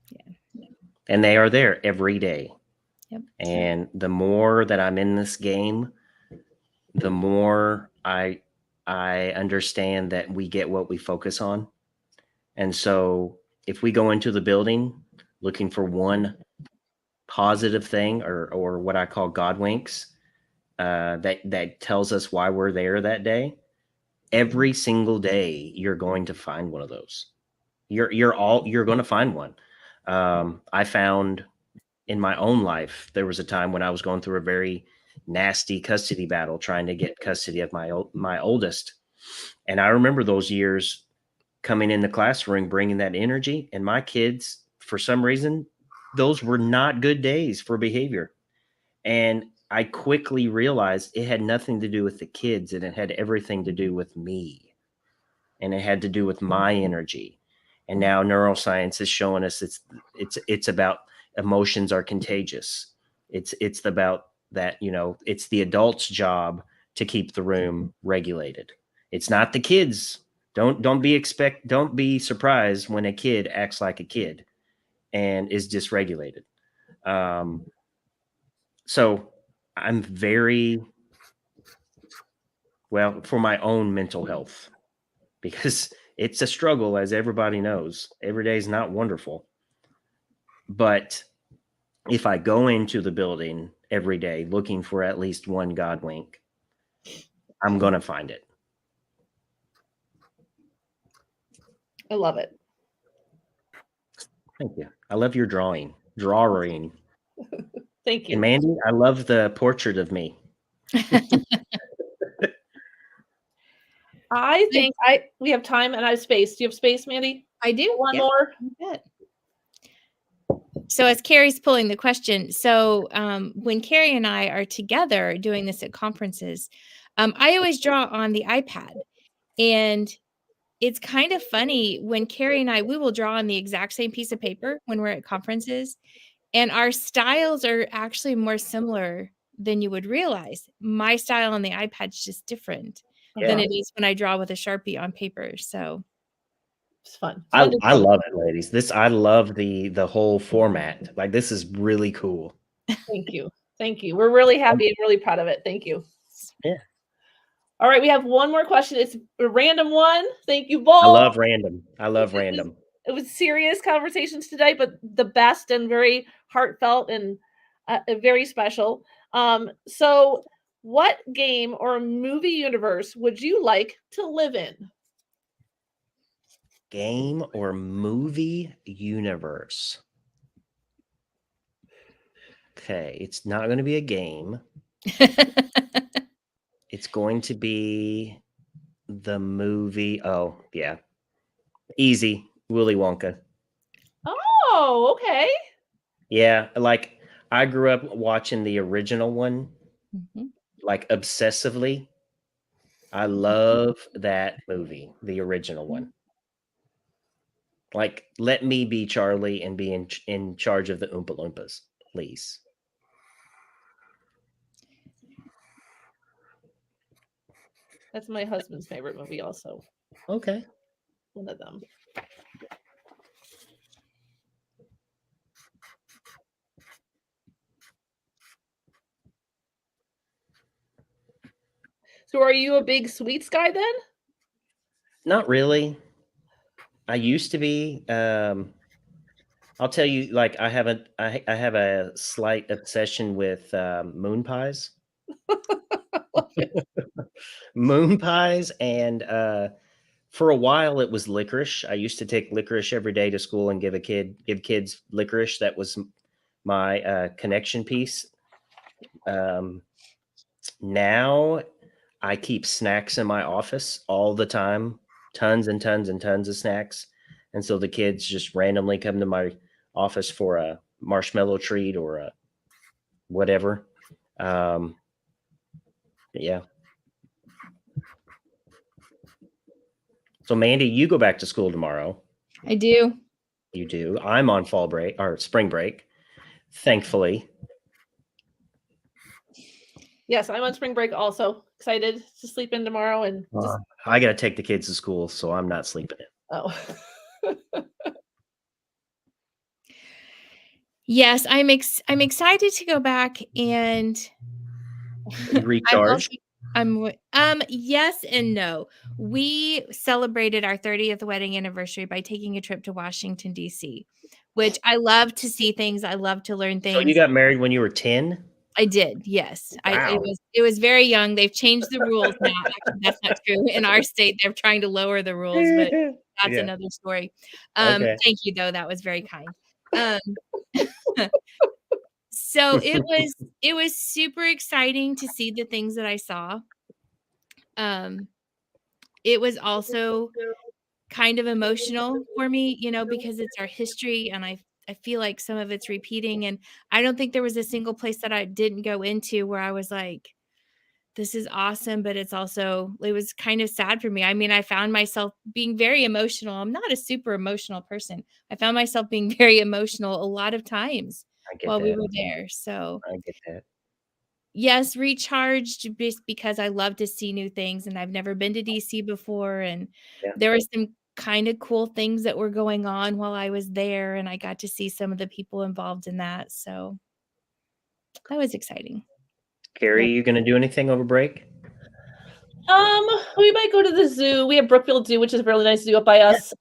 Speaker 2: Yeah.
Speaker 3: And they are there every day.
Speaker 2: Yep.
Speaker 3: And the more that I'm in this game, the more I understand that we get what we focus on. And so if we go into the building looking for one positive thing, or what I call God winks, that tells us why we're there that day, every single day you're going to find one of those. You're going to find one. I found in my own life, there was a time when I was going through a very nasty custody battle, trying to get custody of my oldest. And I remember those years coming in the classroom, bringing that energy, and my kids, for some reason, those were not good days for behavior. And I quickly realized it had nothing to do with the kids, and it had everything to do with me. And it had to do with my energy. And now neuroscience is showing us it's about emotions are contagious. It's about that, it's the adult's job to keep the room regulated. It's not the kids. Don't be surprised when a kid acts like a kid and is dysregulated. So I'm very well for my own mental health, because it's a struggle, as everybody knows. Every day is not wonderful. But if I go into the building every day looking for at least one God wink, I'm going to find it.
Speaker 1: I love it.
Speaker 3: Thank you. I love your drawing.
Speaker 1: Thank you.
Speaker 3: And Mandi, I love the portrait of me.
Speaker 1: I think we have time and I have space. Do you have space, Mandi?
Speaker 2: I do.
Speaker 1: One more.
Speaker 2: So as Carrie's pulling the question, so when Carrie and I are together doing this at conferences, I always draw on the iPad. And it's kind of funny when Carrie and we will draw on the exact same piece of paper when we're at conferences. And our styles are actually more similar than you would realize. My style on the iPad is just different than it is when I draw with a Sharpie on paper. So
Speaker 1: it's fun.
Speaker 3: I love it, ladies. I love the whole format. Like, this is really cool.
Speaker 1: Thank you. Thank you. We're really happy and really proud of it. Thank you.
Speaker 3: Yeah.
Speaker 1: All right. We have one more question. It's a random one. Thank you, Bull.
Speaker 3: I love random.
Speaker 1: It was serious conversations today, but the best and very heartfelt and very special. So what game or movie universe would you like to live in?
Speaker 3: Game or movie universe. Okay, it's not going to be a game. It's going to be the movie. Oh, yeah. Easy. Willy Wonka.
Speaker 1: Oh, okay.
Speaker 3: Yeah, like I grew up watching the original one, like obsessively. I love that movie, the original one. Like, let me be Charlie and be in charge of the Oompa Loompas, please.
Speaker 1: That's my husband's favorite movie also.
Speaker 3: Okay.
Speaker 1: One of them. So are you a big sweets guy then?
Speaker 3: Not really. I used to be. I'll tell you, like, I have a slight obsession with moon pies. Moon pies, and for a while it was licorice. I used to take licorice every day to school and give kids licorice. That was my connection piece. Now I keep snacks in my office all the time, tons and tons and tons of snacks. And so the kids just randomly come to my office for a marshmallow treat or a whatever. Yeah. So Mandi, you go back to school tomorrow.
Speaker 2: I do.
Speaker 3: You do. I'm on fall break or spring break, thankfully.
Speaker 1: Yes, I'm on spring break also. Excited to sleep in tomorrow and just
Speaker 3: I got to take the kids to school, so I'm not sleeping in.
Speaker 1: oh.
Speaker 2: Yes, I'm excited to go back and
Speaker 3: Recharge.
Speaker 2: Yes and no. We celebrated our 30th wedding anniversary by taking a trip to Washington, D.C., which I love to see things. I love to learn
Speaker 3: So you
Speaker 2: things.
Speaker 3: got married when you were 10?
Speaker 2: I did, yes.
Speaker 3: Wow.
Speaker 2: It was very young. They've changed the rules now. Actually, that's not true. In our state, they're trying to lower the rules, but that's
Speaker 3: Yeah.
Speaker 2: another story.
Speaker 3: Okay.
Speaker 2: Thank you, though. That was very kind. So it was super exciting to see the things that I saw. It was also kind of emotional for me, you know, because it's our history and I feel like some of it's repeating, and I don't think there was a single place that I didn't go into where I was like, this is awesome, but it was kind of sad for me. I mean, I found myself being very emotional. I'm not a super emotional person. I found myself being very emotional a lot of times
Speaker 3: I get
Speaker 2: while we
Speaker 3: that.
Speaker 2: were there. So,
Speaker 3: I get that.
Speaker 2: yes, recharged just because I love to see new things, and I've never been to DC before, and
Speaker 3: Yeah.
Speaker 2: there were some kind of cool things that were going on while I was there, and I got to see some of the people involved in that. So, that was exciting.
Speaker 3: Carrie, you going to do anything over break?
Speaker 1: We might go to the zoo. We have Brookfield Zoo, which is a really nice zoo up by us.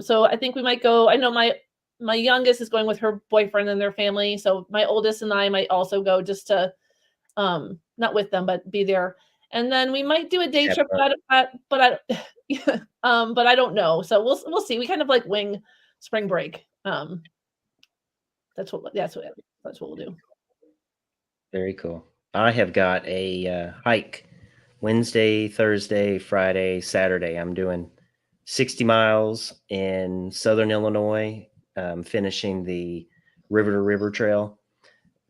Speaker 1: So I think we might go. I know my youngest is going with her boyfriend and their family. So my oldest and I might also go just to not with them, but be there. And then we might do a day trip, but I don't know. So we'll see. We kind of like wing spring break. That's what we'll do.
Speaker 3: Very cool. I have got a hike Wednesday, Thursday, Friday, Saturday. I'm doing 60 miles in Southern Illinois, finishing the River to River Trail.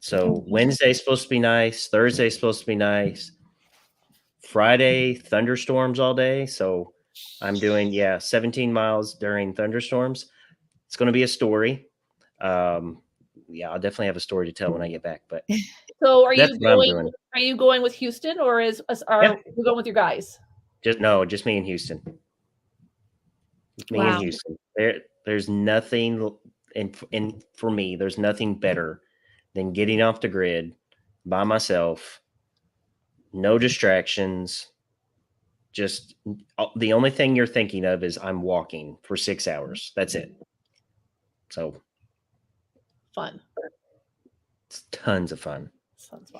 Speaker 3: So Wednesday's supposed to be nice. Thursday's supposed to be nice. Friday, thunderstorms all day. So I'm doing, 17 miles during thunderstorms. It's going to be a story. I'll definitely have a story to tell when I get back. But
Speaker 1: so are
Speaker 3: that's
Speaker 1: you
Speaker 3: what I'm
Speaker 1: going?
Speaker 3: doing.
Speaker 1: Are you going with Houston, or are you going with your guys?
Speaker 3: Just me and Houston. Me
Speaker 2: Wow.
Speaker 3: and Houston. There's nothing, and for me, there's nothing better than getting off the grid by myself, no distractions. Just the only thing you're thinking of is I'm walking for 6 hours. That's it. So
Speaker 1: Fun.
Speaker 3: it's tons of fun.
Speaker 1: Sounds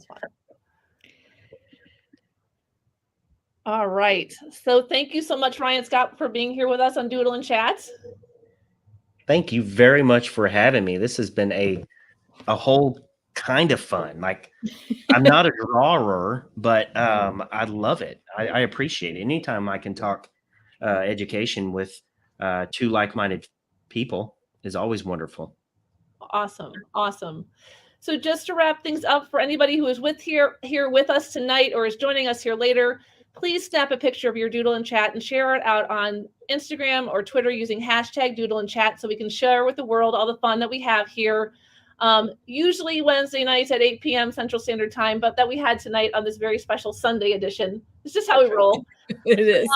Speaker 1: fun. All right. So thank you so much, Ryan Scott, for being here with us on Doodle and Chat.
Speaker 3: Thank you very much for having me. This has been a whole kind of fun. Like, I'm not a drawer, but I love it. I appreciate it. Anytime I can talk education with two like-minded people is always wonderful.
Speaker 1: Awesome. So just to wrap things up, for anybody who is here with us tonight or is joining us here later, please snap a picture of your Doodle and Chat and share it out on Instagram or Twitter using hashtag Doodle and Chat so we can share with the world all the fun that we have here. Usually Wednesday nights at 8 p.m. Central Standard Time, but that we had tonight on this very special Sunday edition. It's just how we roll.
Speaker 2: It is.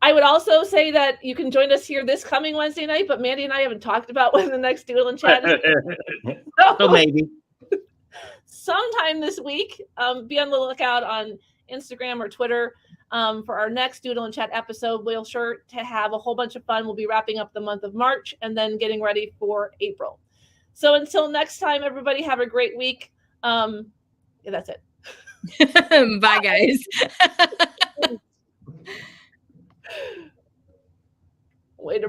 Speaker 1: I would also say that you can join us here this coming Wednesday night, but Mandi and I haven't talked about when the next Doodle and Chat is.
Speaker 3: So maybe
Speaker 1: sometime this week. Be on the lookout on Instagram or Twitter for our next Doodle and Chat episode. We'll sure to have a whole bunch of fun. We'll be wrapping up the month of March and then getting ready for April. So until next time, everybody have a great week. That's it.
Speaker 2: Bye, guys.
Speaker 1: Way to